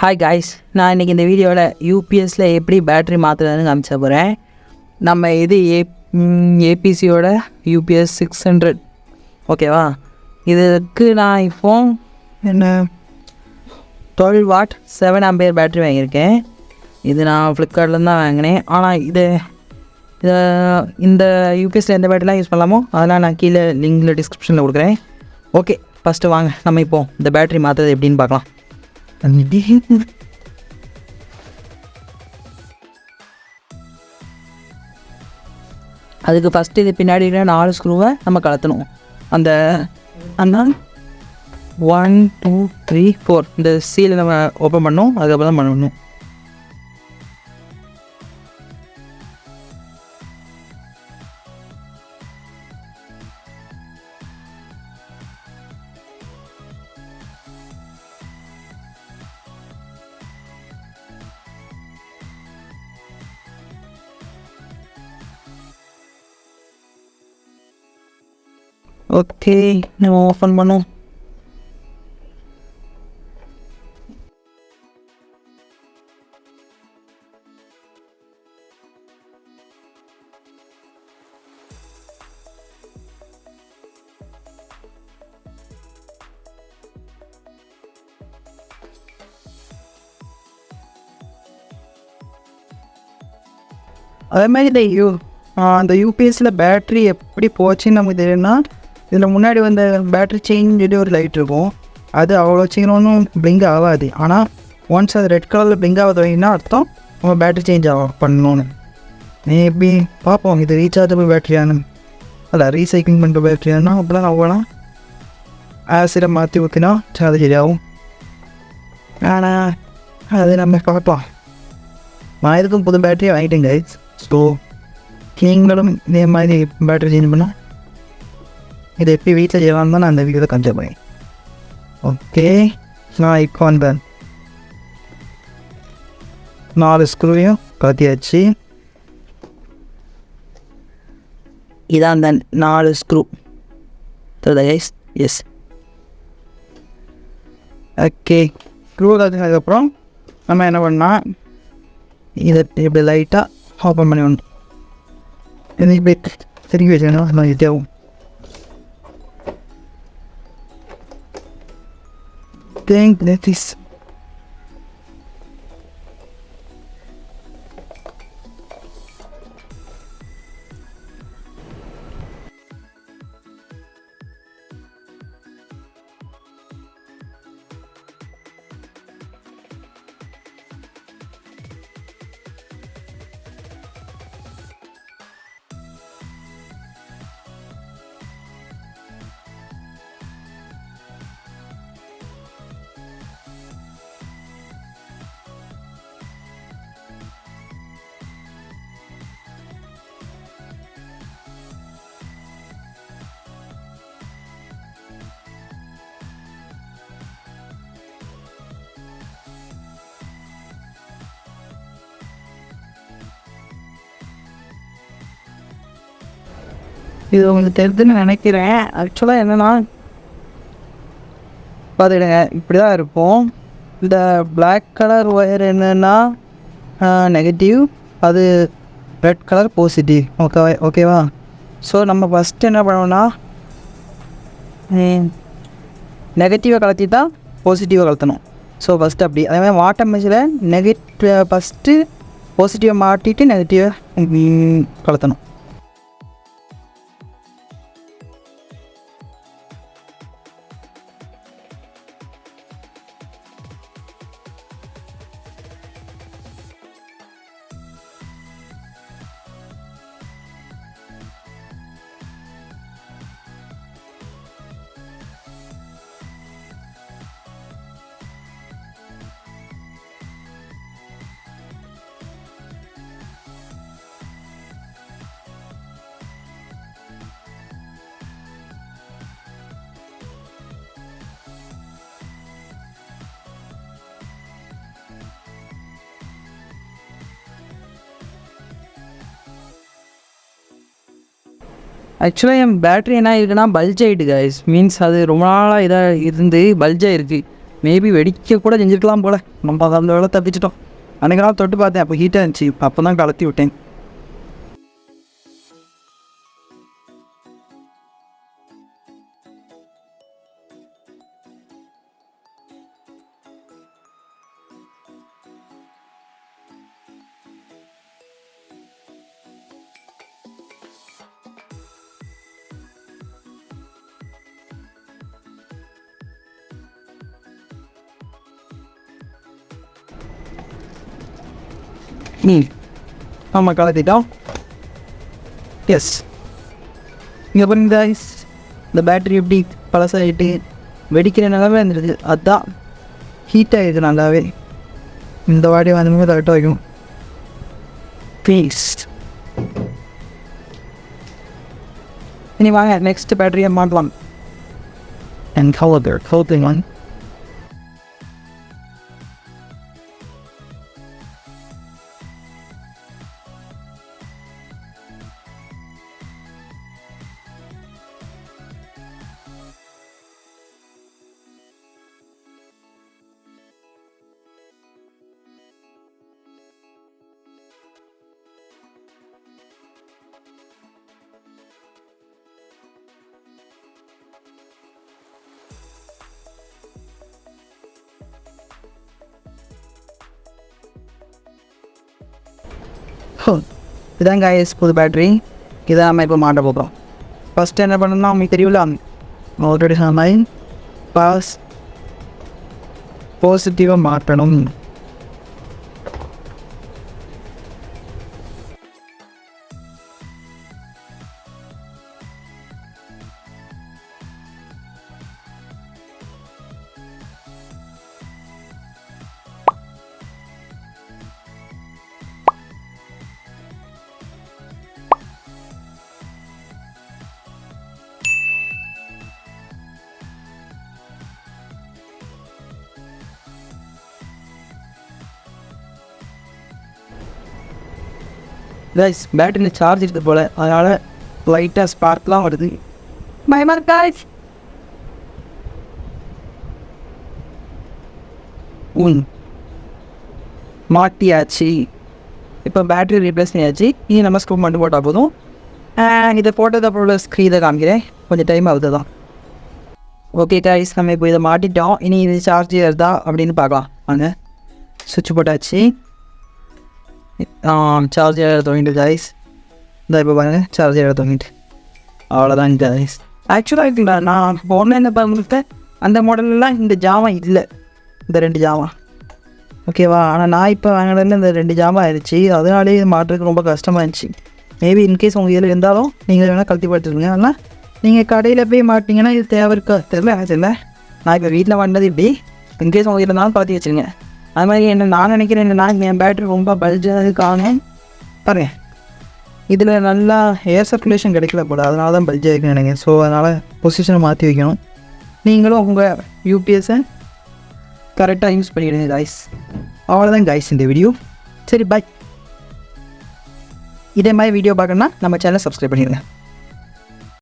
Hi guys, நான் இன்றைக்கி இந்த வீடியோவில் யூபிஎஸ்சில் எப்படி பேட்ரி மாற்றுறதுன்னு காமிச்ச போகிறேன். நம்ம இது ஏபிசியோட யூபிஎஸ் 600 ஓகேவா. இதுக்கு நான் இப்போ என்ன 12 வாட் 7 ஆம்பியர் பேட்ரி வாங்கியிருக்கேன். இது நான் ஃப்ளிப்கார்ட்லேருந்து தான் வாங்கினேன். ஆனால் இந்த யூபிஎஸ்சில் எந்த பேட்டரிலாம் யூஸ் பண்ணலாமோ அதெல்லாம் நான் கீழே லிங்கில் டிஸ்கிரிப்ஷனில் கொடுக்குறேன். ஓகே, ஃபஸ்ட்டு வாங்க நம்ம இப்போது இந்த பேட்ரி மாற்றுறது எப்படின்னு பார்க்கலாம். அதுக்கு ஃபஸ்ட்டு இது பின்னாடி 4 ஸ்க்ரூவை நம்ம கலத்தணும். அந்த 1 2 3 4 இந்த சீலை நம்ம ஓப்பன் பண்ணணும். அதுக்கப்புறம் தான் பண்ணணும். ஓகே, நம்ம ஓப்பன் பண்ணோம். அதே மாதிரி அந்த யூபிஎஸ்சியில் பேட்ரி எப்படி போச்சுன்னு நமக்கு தெரியும்னா, இதில் முன்னாடி வந்த பேட்ரி சேஞ்ச் சொல்லி ஒரு லைட் இருக்கும். அது அவ்வளோ சீக்கிரம் பிளிங்க் ஆகாது. ஆனால் ஒன்ஸ் அது ரெட் கலரில் பிளிங்க் ஆக தொடங்கினா அர்த்தம் நம்ம பேட்ரி சேஞ்ச் பண்ணணும்னு. நீ எப்படி பார்ப்போம் இது ரீசார்ஜபிள் பேட்ரியானு அல்ல ரீசைக்ளிங் பண்ணுற பேட்ரியானா அப்படிலாம் நான் போகலாம். ஆசிடை மாற்றி ஊற்றினா அது சரியாகும். ஆனால் அது நம்ம பார்ப்போம். நான் இதுக்கும் புது பேட்டரியை வாங்கிட்டேன் கைஸ். ஸோ நீங்களும் இதே மாதிரி பேட்டரி சேஞ்ச் பண்ணால் இதை எப்படி வீட்டில் செய்யலான்னு தான் நான் அந்த வீடியோவில் காமிச்ச போகிறேன். ஓகே, நான் இப்போ அந்த 4 ஸ்க்ரூவையும் கலத்தியாச்சு. இதான் அந்த 4 ஸ்க்ரூ தெரியுதா கைஸ்? எஸ். ஓகே, ஸ்க்ரூ கலத்தினதுக்கப்புறம் நம்ம என்ன பண்ணால் இதை இப்படி லைட்டாக ஓப்பன் பண்ணி விடணும். இது இப்படி திரும்பி வச்சுக்கணும். நம்ம தேவும் think that is இது உங்களுக்கு தெரிஞ்சுன்னு நினைக்கிறேன். ஆக்சுவலாக என்னென்னா பார்த்துக்கிடுங்க, இப்படி தான் இருக்கும். இந்த பிளாக் கலர் ஒயர் என்னென்னா நெகட்டிவ், அது ரெட் கலர் பாசிட்டிவ். ஓகேவா. ஸோ நம்ம ஃபஸ்ட்டு என்ன பண்ணோம்னா நெகட்டிவை கலத்தி தான் பாசிட்டிவை கலத்தணும். ஸோ ஃபஸ்ட்டு அப்படி அதே மாதிரி வாட்டர் மெஷினில் ஃபஸ்ட்டு பாசிட்டிவை மாட்டிட்டு நெகட்டிவை கலத்தணும். ஆக்சுவலாக என் பேட்ரி என்ன இருக்குன்னா பல்ஜ் ஆகிட்டு கைஸ். மீன்ஸ் அது ரொம்ப நாளாக இதாக இருந்து பல்ஜ் ஆகிருக்கு. மேபி வெடிக்க கூட செஞ்சுருக்கலாம் போல். நம்ம அந்த வேலை தப்பிச்சிட்டோம். அன்றைக்கெல்லாம் தொட்டு பார்த்தேன், அப்போ ஹீட்டாக இருந்துச்சு. அப்போ தான் கலத்தி விட்டேன். ஆமாம், கலத்திட்டோம். எஸ், இங்கே பாருங்க guys, இந்த பேட்ரி எப்படி பழசாகிட்டு வெடிக்கிற நிலவே இருந்துருது. அதுதான் ஹீட் ஆகிடுது நல்லாவே. இந்த வாடி வந்து கரெக்டாக வைக்கும். ப்ளீஸ் இனி வாங்க நெக்ஸ்ட் பேட்டரியை மாட்டலாம். And clothing one. இதான் guys புது பேட்ரி. இதான் நம்ம இப்போ மாட்ட போகிறோம். ஃபஸ்ட்டு என்ன பண்ணணும்னா உங்களுக்கு தெரியல, ஆல்ரெடி சொன்ன பாசிட்டிவாக மாற்றணும். கைஸ் பேட்டரியில் சார்ஜ் இருக்குது போல், அதனால் லைட்டாக ஸ்பார்க்லாம் வருது. பயமாக கைஸ். மாட்டியாச்சு. இப்போ பேட்டரி ரீப்ளேஸ் பண்ணியாச்சு. இனி நம்ம ஸ்க்ரூ மட்டும் போட்டால் போதும். இதை போட்டது அப்புறம் ஸ்க்ரீனை காமிக்கிறேன், கொஞ்சம் டைம் ஆகுது தான். ஓகே கைஸ், நம்ம இப்போ இதை மாட்டிட்டோம். இனி இது சார்ஜ் ஏறுதா அப்படின்னு பார்க்கலாம். வாங்க, சுவிட்ச் போட்டாச்சு. சார்ஜ் ஏற தோங்கிட்டு கைஸ். இந்த இப்போ பாருங்கள், சார்ஜ் ஏற தோங்கிட்டு. அவ்வளோதான் கைஸ். ஆக்சுவலாக இருக்குல்ல, நான் இப்போ ஆன்லைனில் பார்த்துருக்கேன், அந்த மாடல்லாம் இந்த ஜாமான் இல்லை, இந்த 2 ஜாமான். ஓகேவா? ஆனால் நான் இப்போ வாங்கினதில் இந்த 2 ஜாமான் ஆயிடுச்சு. அதனாலே இது மாட்டுறதுக்கு ரொம்ப கஷ்டமாக இருந்துச்சு. மேபி இன்கேஸ் உங்கள் இதில் இருந்தாலும் நீங்கள் வேணால் கழட்டி பார்த்துருங்க. ஆனால் நீங்கள் கடையில் போய் மாட்டிங்கன்னா இது தேவை இருக்கா தெரியல. நான் இப்போ வீட்டில் வாங்கினது இப்படி. இன்கேஸ் உங்கள் இதில் இருந்தாலும் கழட்டி வச்சுருங்க. அது மாதிரி என்ன நான் நினைக்கிறேன், என்னன்னா என் பேட்ரி ரொம்ப பல்ஜாக காணும் பாருங்கள். இதில் நல்லா ஏர் சர்க்குலேஷன் கிடைக்கல போல, அதனால தான் பல்ஜாக இருக்குன்னு நினைக்கிறேன். ஸோ அதனால் பொசிஷனை மாற்றி வைக்கணும். நீங்களும் உங்கள் யூபிஎஸ்ஸை கரெக்டாக யூஸ் பண்ணிவிடுங்க கைஸ். அவ்வளோதான் கைஸ் இந்த வீடியோ. சரி பாய். இதே மாதிரி வீடியோ பார்க்கணுன்னா நம்ம சேனலை சப்ஸ்கிரைப் பண்ணிடுங்க.